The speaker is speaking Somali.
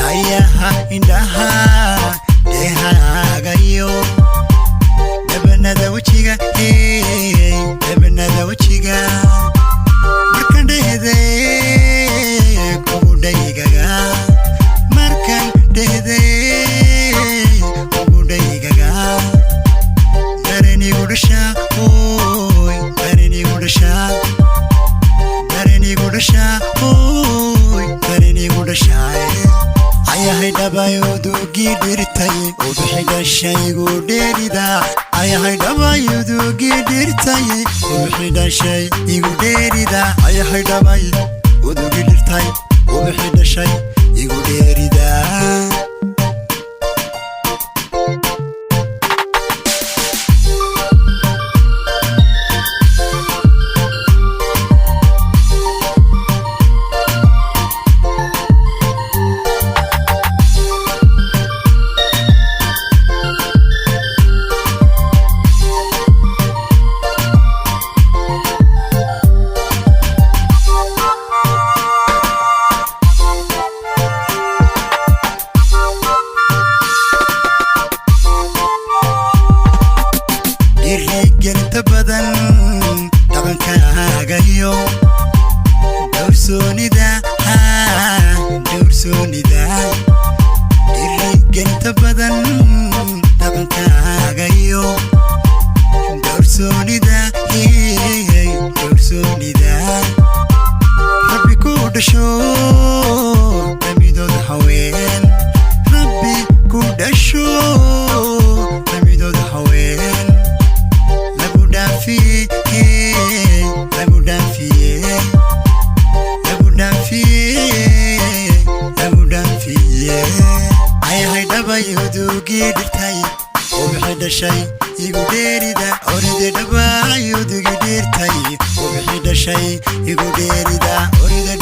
ayaha indaha dehagayo dabanada wajiga dabanada wajiga markan dhehde kugu dhaygaga markan dhehde kugu dhaygaga darenigu dhasha oy darenigu dhasha darenigu dhasha oy darenigu dhasha ayahay dhabayudu gidirtay ubixi dhashaygu dheeridaa ayahay dhabayudu gidirtay ubixi dhashay igu dheeridaa ayahay dhabay udu gidirtay ubixi dhashay igu dheeridaa Gerinta badan dhaqankaaga dowrsoonida gerinta badan dhaqankaaga dowrsoonida rabbi ku dhasho dhamidooda haween rabbi ku dhasho dhamidooda haween ayahay dhabayudu gidirtay ubixi dhashay igu dheeridaa oride dhabayudu gidirtay ubixi dhashay igu dheeridaa oride